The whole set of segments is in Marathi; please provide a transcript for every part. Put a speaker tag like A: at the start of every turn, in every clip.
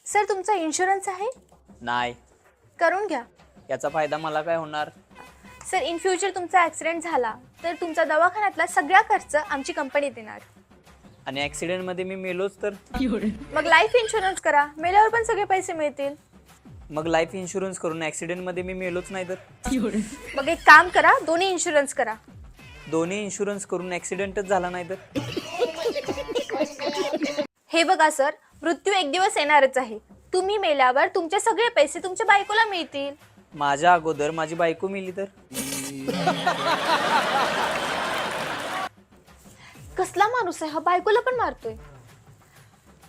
A: सर तुमचा इन्शुरन्स आहे?
B: नाही.
A: करून घ्या.
B: याचा फायदा मला काय होणार?
A: सर इन फ्युचर तुमचा ॲक्सिडेंट झाला तर तुमचा दवाखान्यातला सगळा खर्च आमची कंपनी देणार.
B: आणि ॲक्सिडेंट मध्ये मी मेलोच तर?
A: मग लाईफ इन्शुरन्स करा, मेल्यावर पण सगळे पैसे मिळतील.
B: मग लाईफ इन्शुरन्स करून ॲक्सिडेंट मध्ये मी मेलोच नाही तर?
A: मग एक काम करा, दोन्ही इन्शुरन्स करा.
B: दोन्ही इन्शुरन्स करून ॲक्सिडेंटच झाला नाही तर?
A: हे बघा सर, मृत्यू एक दिवस येणारच आहे. तुम्ही मेल्यावर तुमचे सगळे पैसे तुमच्या बायकोला मिळतील.
B: माझ्या अगोदर माझी बायको मेली तर?
A: कसला माणूस आहे हा, बायकोला पण मारतोय.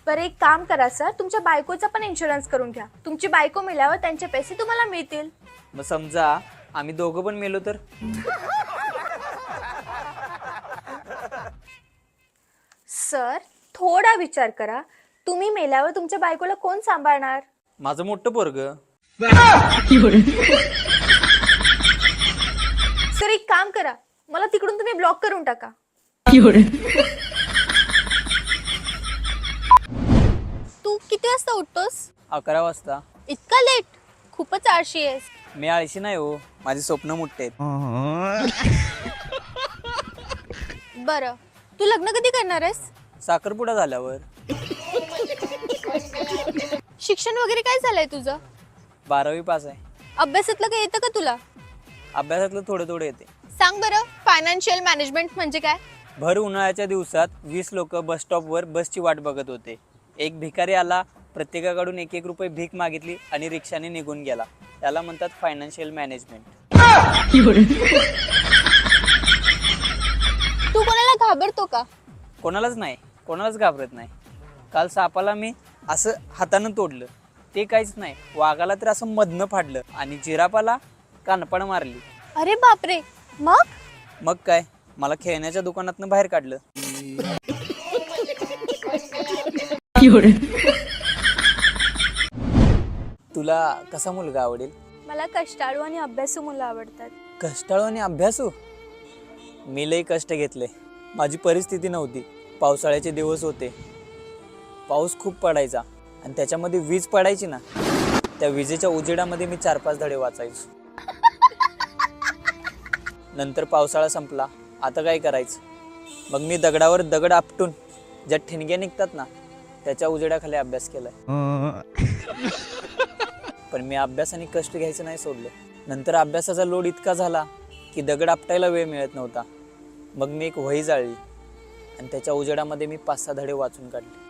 A: बरं एक काम करा सर, तुमच्या बायकोचा पण इन्शुरन्स करून घ्या. तुमची बायको मेल्यावर त्यांचे पैसे तुम्हाला मिळतील.
B: मग समजा आम्ही दोघं पण मेलो तर?
A: सर थोडा विचार करा, तुम्ही मेल्यावर तुमच्या बायकोला कोण सांभाळणार?
B: माझं मोठं पोरग.
A: सर एक काम करा, मला तिकडून तुम्ही ब्लॉक करून टाका. तू किती वाजता उठतोस?
B: 11 वाजता.
A: इतका लेट? खूपच आळशी आहेस.
B: मी आळशी नाही हो, माझी स्वप्न मोठे आहेत.
A: बरं तू लग्न कधी करणार आहेस?
B: साखरपुडा झाल्यावर.
A: शिक्षण वगैरे काय झालंय तुझं?
B: 12वी पास आहे.
A: अभ्यासातलं काय येतं का तुला?
B: अभ्यासातलं थोडं थोडं येते.
A: सांग बरं, फायनान्शियल मॅनेजमेंट म्हणजे काय?
B: भर उन्हाळ्याच्या दिवसात 20 लोक बस स्टॉपवर बसची वाट बघत होते. एक भिकारी आला, प्रत्येकाकडून 1-1 रुपये भीक मागितली आणि रिक्षाने निघून गेला. त्याला म्हणतात फायनान्शियल मॅनेजमेंट.
A: तू कोणाला घाबरतो का?
B: कोणालाच नाही, कोणालाच घाबरत नाही. काल सापाला मी असं हातानं तोडलं, ते काहीच नाही. वाघाला तर असं मधनं फाडलं आणि जिरापाला कानपण मारली.
A: अरे बापरे.
B: मग काय, मला खेळण्याच्या दुकानातनं बाहेर काढलं. तुला कसा मुलगा आवडेल?
A: मला कष्टाळू आणि अभ्यासू मुलं आवडतात.
B: कष्टाळू आणि अभ्यासू? मी लई कष्ट घेतले. माझी परिस्थिती नव्हती. पावसाळ्याचे दिवस होते, पाऊस खूप पडायचा आणि त्याच्यामध्ये वीज पडायची ना, त्या विजेच्या उजेडामध्ये मी 4-5 धडे वाचायचो. नंतर पावसाळा संपला, आता काय करायचं? मग मी दगडावर दगड आपटून ज्या ठिणग्या निघतात ना, त्याच्या उजेडाखाली अभ्यास केलाय. पण मी अभ्यास आणि कष्ट घ्यायचं नाही सोडलं. नंतर अभ्यासाचा लोड इतका झाला की दगड आपटायला वेळ मिळत नव्हता. मग मी एक वही जाळली आणि त्याच्या उजेडामध्ये मी 5-6 धडे वाचून काढले.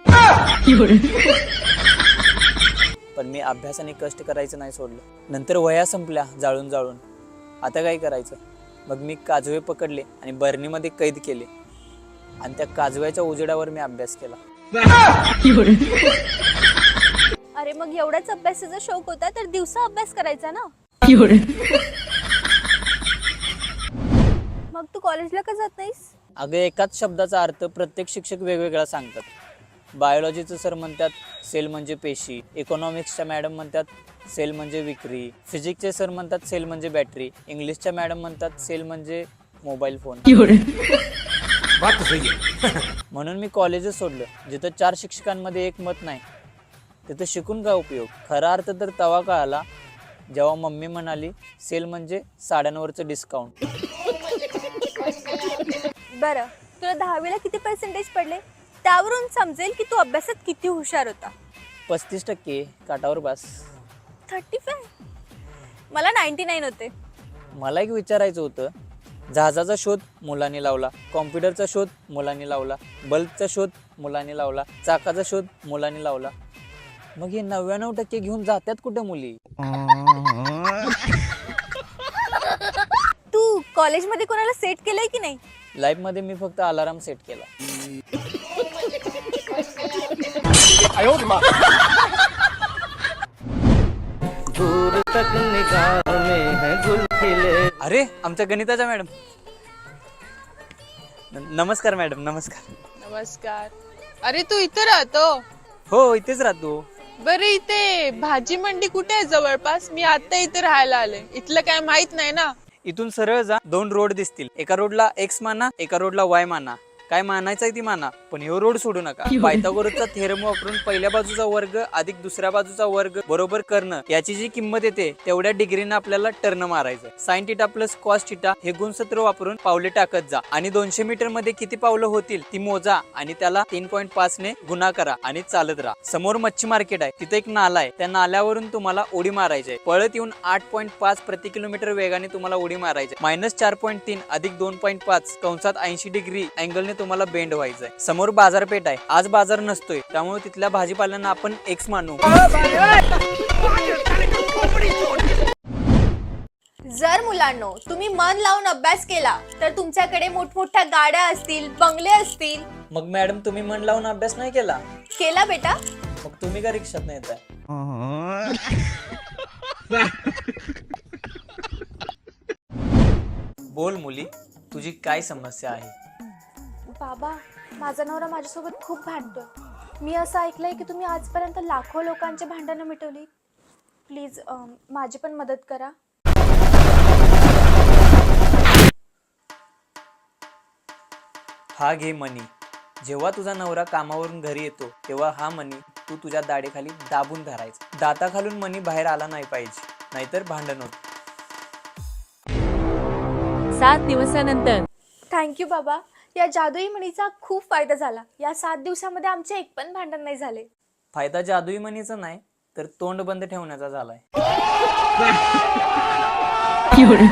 B: पण मी अभ्यास आणि कष्ट करायचं नाही सोडलं. नंतर वह्या संपल्या जाळून जाळून. आता काय करायचं? मग मी काजवे पकडले आणि बरणीमध्ये कैद केले आणि त्या काजव्याच्या उजेडावर मी अभ्यास केला.
A: अरे मग एवढाच अभ्यासाचा शौक होता तर दिवसा अभ्यास करायचा ना. मग तू कॉलेजला का जात नाहीस?
B: अगं एकाच शब्दाचा अर्थ प्रत्येक शिक्षक वेगवेगळा सांगतात. बायोलॉजीचं सर म्हणतात सेल म्हणजे पेशी, इकॉनॉमिक्सच्या मॅडम म्हणतात सेल म्हणजे विक्री, फिजिक्सचे सर म्हणतात सेल म्हणजे बॅटरी, इंग्लिशच्या मॅडम म्हणतात सेल म्हणजे मोबाईल फोन. म्हणून मी कॉलेजच सोडलं. जिथं 4 शिक्षकांमध्ये एक मत नाही तिथं शिकून काय उपयोग? खरा अर्थ तर तवा कळाला जेव्हा मम्मी म्हणाली सेल म्हणजे साड्यांवरचं डिस्काउंट.
A: बरं तुला 10वीला किती पर्सेंटेज पडले? त्यावरून समजेल की तू अभ्यासात किती हुशार होता.
B: 35% काटावर बस.
A: 35? मला 99 होते.
B: मला एक विचारायचं होतं, जहाजाचा शोध मुलांनी लावला, कॉम्प्युटरचा शोध मुलांनी लावला, बल्बचा शोध मुलांनी लावला, चाकाचा शोध मुलांनी लावला. मग हे 99% घेऊन जातात कुठं मुली?
A: तू कॉलेजमध्ये कोणाला सेट केलंय की नाही?
B: लाईफ मध्ये मी फक्त अलार्म सेट केला. अरे आमच्या गणिताच्या मॅडम. नमस्कार मॅडम. नमस्कार.
C: नमस्कार. अरे तू इथे राहतो?
B: हो इथेच राहतो.
C: बरं इथे भाजी मंडी कुठे आहे जवळपास? मी आता इथे राहायला आले. इथलं काय माहित नाही ना.
B: इथून सरळ जा, 2 रोड दिसतील. एका रोडला एक्स माना, एका रोडला वाय माना. काय मानायचंय ती माना, पण ह्यो रोड सोडू नका. पायथागोरसचा थेरम वापरून पहिल्या बाजूचा वर्ग अधिक दुसऱ्या बाजूचा वर्ग बरोबर करणं याची जी किंमत येते तेवढ्या डिग्रीनं आपल्याला टर्न मारायचं. Sine theta plus cos theta हे गुणसूत्र वापरून पावले टाकत जा आणि 200 मीटर मध्ये किती पावलं होतील ती मोजा आणि त्याला 3.5 ने गुणा करा आणि चालत राहा. समोर मच्छी मार्केट आहे, तिथे एक नाला आहे, त्या नाल्यावरून तुम्हाला उडी मारायची आहे. पळत येऊन 8.5 प्रति किलोमीटर वेगाने तुम्हाला उडी मारायची. -4.3 अधिक 2.5 कंसात 80 डिग्री अँगलने तुम्हाला बेंड व्हायचंय. समोर बाजारपेठ आहे, आज बाजार नसतोय, त्यामुळे तिथल्या भाजीपाल्यांना आपण एक्स मानू.
A: जर मुलांनो तुम्ही मन लावून अभ्यास केला तर तुमच्याकडे मोठमोठ्या गाड्या असतील, बंगले असतील.
B: मग मॅडम तुम्ही मन लावून अभ्यास नाही केला,
A: केला बेटा?
B: मग तुम्ही का रिक्षात नाही येताय? बोल मुली, तुझी काय समस्या आहे?
A: बाबा, माझा नवरा माझ्यासोबत खूप भांडतोय. मी असं ऐकलंय की तुम्ही आजपर्यंत लाखो लोकांची भांडणं मिटवली. प्लीज माझी पण मदत करा.
B: हा घे मनी. जेव्हा तुझा नवरा कामावरून घरी येतो तेव्हा हा मनी तू तुझ्या दाढेखाली दाबून धरायचा. दाताखालून मनी बाहेर आला नाही पाहिजे, नाहीतर भांडण होत.
D: 7 दिवसानंतर.
A: थँक्यू बाबा, या जादुई मणीचा खूप फायदा झाला. या 7 दिवसामध्ये आमचे एक पण भांडण नाही झाले.
B: फायदा जादुई मनीचा नाही तर तोंड बंद ठेवण्याचा झालाय.
D: एवढं